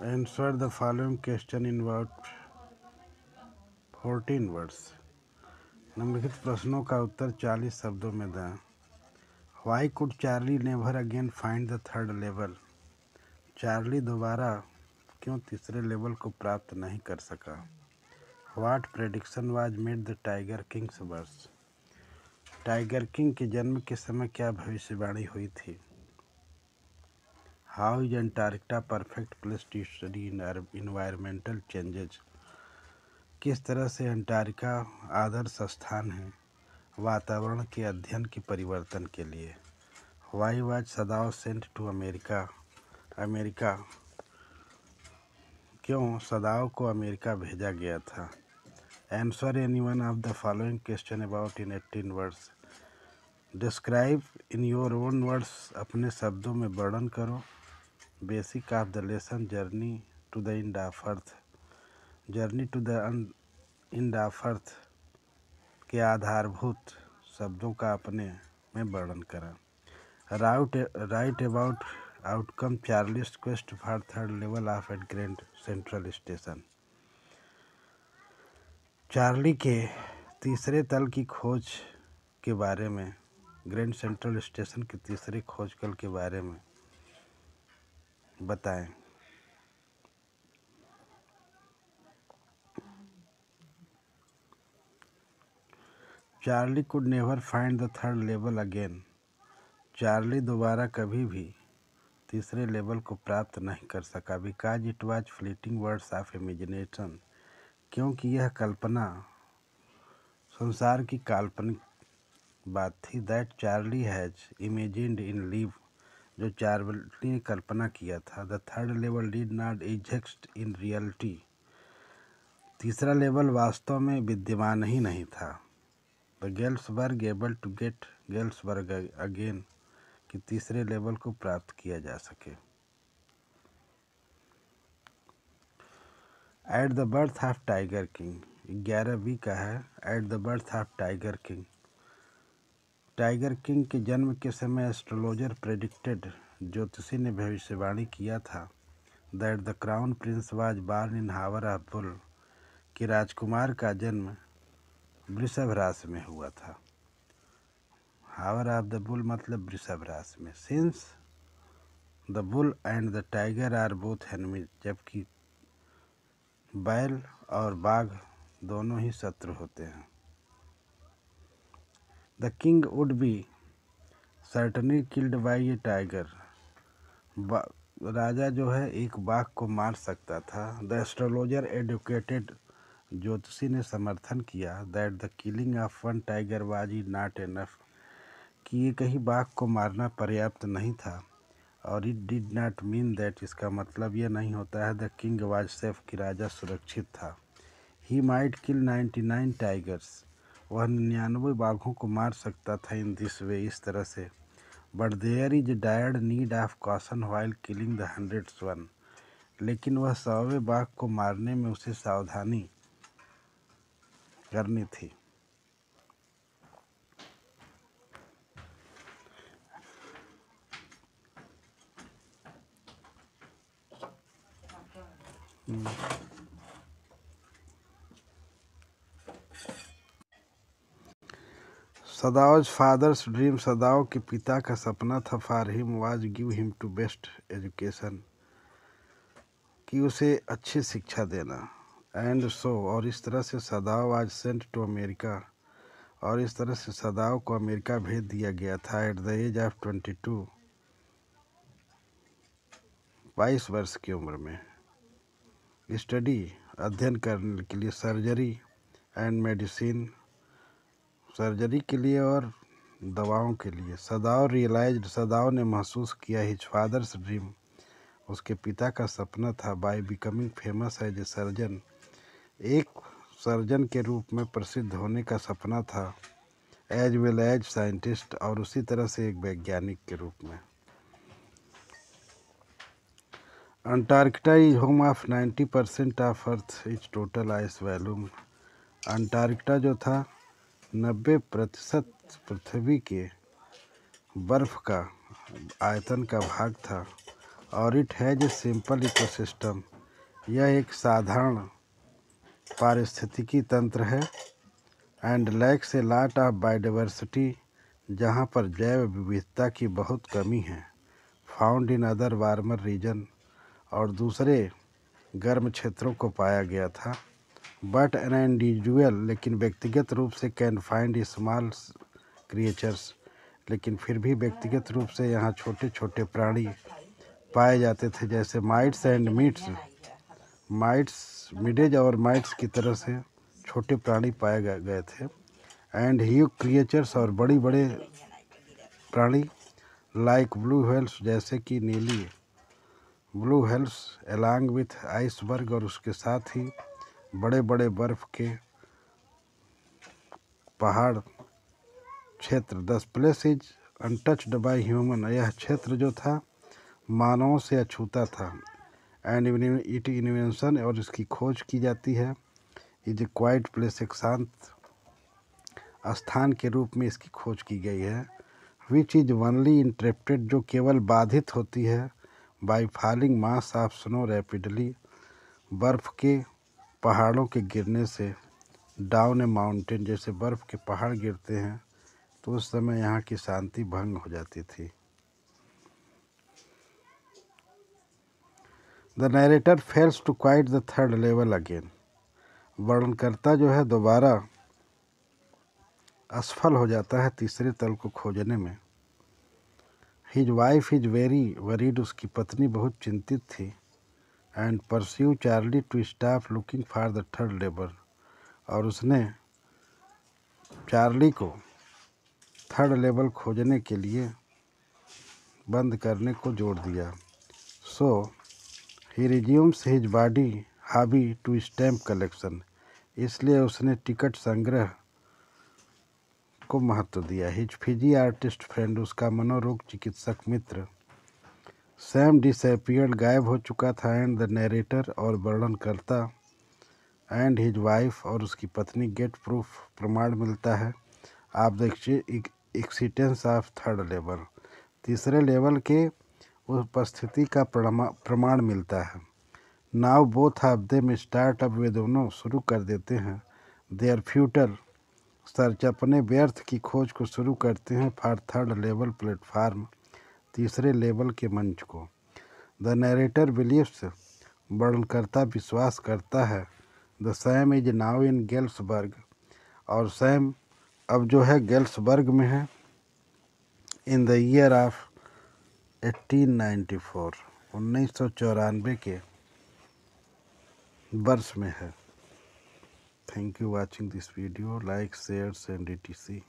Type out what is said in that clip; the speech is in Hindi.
Answer the following question in about 14 words. निम्नलिखित प्रश्नों का उत्तर 40 शब्दों में दें. Why could Charlie never again find the third level? Charlie दोबारा क्यों तीसरे लेवल को प्राप्त नहीं कर सका? What prediction was made the Tiger King's birth? Tiger king के जन्म के समय क्या भविष्यवाणी हुई थी? How is Antarctica perfect place to study environmental changes? किस तरह से अंटार्कटिका आदर्श स्थान है वातावरण के अध्ययन के परिवर्तन के लिए? Why was Sadao sent to America? America क्यों सदाव को अमेरिका भेजा गया था? Answer any one of the following question about in 18 words. Describe in your own words, अपने शब्दों में वर्णन करो. Basic of the lesson journey to the end of earth. Journey to the end of earth के आधारभूत शब्दों का अपने में वर्णन करें. Write about outcome Charlie's quest for third level of at grand central station. Charlie के तीसरे तल की खोज के बारे में, ग्रैंड सेंट्रल स्टेशन के तीसरे खोजकल के बारे में बताएं. Charlie could never find the third level again. Charlie दोबारा कभी भी तीसरे लेवल को प्राप्त नहीं कर सका. Because it was fleeting words of imagination. क्योंकि यह कल्पना संसार की काल्पनिक बात थी. That Charlie has imagined in live. जो चार्ली ने कल्पना किया था. The third level did not exist in reality. तीसरा लेवल वास्तव में विद्यमान ही नहीं था. The Galesburg able to get Galesburg again, कि तीसरे लेवल को प्राप्त किया जा सके. At the birth of tiger king. 11 का है. Eight the birth of tiger king. Tiger king के जन्म के समय एस्ट्रोलॉजर प्रेडिक्टेड, ज्योतिषी ने भविष्यवाणी किया था, that the crown prince was born in hour of bull, कि राजकुमार का जन्म वृषभ राशि में हुआ था. हावर ऑफ द बुल मतलब वृषभ राशि में. Since the bull and the tiger are both enemies, जबकि बैल और बाघ दोनों ही शत्रु होते हैं. The king would be certainly killed by a tiger. राजा जो है एक बाघ को मार सकता था. द एस्ट्रोलॉजर एडुकेटेड, ज्योतिषी ने समर्थन किया, that the killing of one tiger was not enough, कि एक ही बाघ को मारना पर्याप्त नहीं था. और it did not mean that, इसका मतलब यह नहीं होता है द किंग वाज सेफ, कि राजा सुरक्षित था. He might kill 99 tigers. वह 99 बाघों को मार सकता था. इन दिस वे, इस तरह से. But there is dire need of caution while killing the 100th one. लेकिन वह 100वें बाघ को मारने में उसे सावधानी करनी थी. सदाओज फादर्स ड्रीम. सदाओ के पिता का सपना था, for him was give him to best education, कि उसे अच्छी शिक्षा देना. एंड सो, और इस तरह से सदाओ वाज सेंट टू अमेरिका, और इस तरह से सदाओ को अमेरिका भेज दिया गया था. एट द एज ऑफ 22, 22 वर्ष की उम्र में. स्टडी, अध्ययन करने के लिए. सर्जरी एंड मेडिसिन, सर्जरी के लिए और दवाओं के लिए. सदाओ रियलाइज्ड, सदाओ ने महसूस किया, हिज फादर्स ड्रीम, उसके पिता का सपना था, by becoming famous as a surgeon, एक सर्जन के रूप में प्रसिद्ध होने का सपना था. एज वेल एज साइंटिस्ट, और उसी तरह से एक वैज्ञानिक के रूप में. Antarctica is home of 90% of earth is total ice volume. Antarctica जो था 90% पृथ्वी के बर्फ का आयतन का भाग था. और it has a simple ecosystem. यह एक साधारण पारिस्थितिकी तंत्र है। And lacks a lot of biodiversity, जहाँ पर जैव विविधता की बहुत कमी है। Found in other warmer region, और दूसरे गर्म क्षेत्रों को पाया गया था। बट एन इंडिविजुअल, लेकिन व्यक्तिगत रूप से, कैन फाइंड स्मॉल क्रिएचर्स, लेकिन फिर भी व्यक्तिगत रूप से यहाँ छोटे छोटे प्राणी पाए जाते थे, जैसे माइट्स एंड मीट्स। मिडेज और माइट्स की तरह से छोटे प्राणी पाए गए थे। एंड ह्यूज क्रिएचर्स, और बड़ी बड़े प्राणी, लाइक ब्लू व्हेल्स, जैसे कि नीली blue whales, along with iceberg, और उसके साथ ही बड़े बड़े बर्फ के पहाड़ क्षेत्र। The place is untouched by human, यह क्षेत्र जो था मानवों से अछूता था। एंड इट इन्वेंशन, और इसकी खोज की जाती है। इज ए क्वाइट प्लेस, एक शांत स्थान के रूप में इसकी खोज की गई है। विच इज ओनली इंटरप्टेड, जो केवल बाधित होती है, by falling mass of snow rapidly, बर्फ़ के पहाड़ों के गिरने से। डाउन ए माउंटेन, जैसे बर्फ़ के पहाड़ गिरते हैं तो उस समय यहाँ की शांति भंग हो जाती थी। The narrator fails to quit the third level again, वर्णनकर्ता जो है दोबारा असफल हो जाता है तीसरे तल को खोजने में। His wife is very worried, उसकी पत्नी बहुत चिंतित थी। And pursue Charlie to stop looking for the third level, और उसने चार्ली को थर्ड लेवल खोजने के लिए बंद करने को जोड़ दिया। So he resumes his body hobby to stamp collection, इसलिए उसने टिकट संग्रह को महत्व दिया। हिज फिजी आर्टिस्ट फ्रेंड, उसका मनोरोग चिकित्सक मित्र सैम डिसअपीयर्ड, गायब हो चुका था। एंड द नरेटर, और वर्णनकर्ता, एंड हिज वाइफ, और उसकी पत्नी, गेट प्रूफ, प्रमाण मिलता है, आप the existence of third level, तीसरे लेवल के उपस्थिति का प्रमाण मिलता है। Now both of them start up, वे दोनों शुरू कर देते हैं देयर फ्यूटर सर्च, अपने व्यर्थ की खोज को शुरू करते हैं। फॉर थर्ड लेवल प्लेटफार्म, तीसरे लेवल के मंच को। द नरेटर बिलीव्स, वर्णनकर्ता विश्वास करता है, the Sam is now in Galesburg, और सैम अब जो है गेल्सबर्ग में है। इन द ईयर ऑफ 1894, 1994 के वर्ष में है। Thank you watching this video, like share and etc.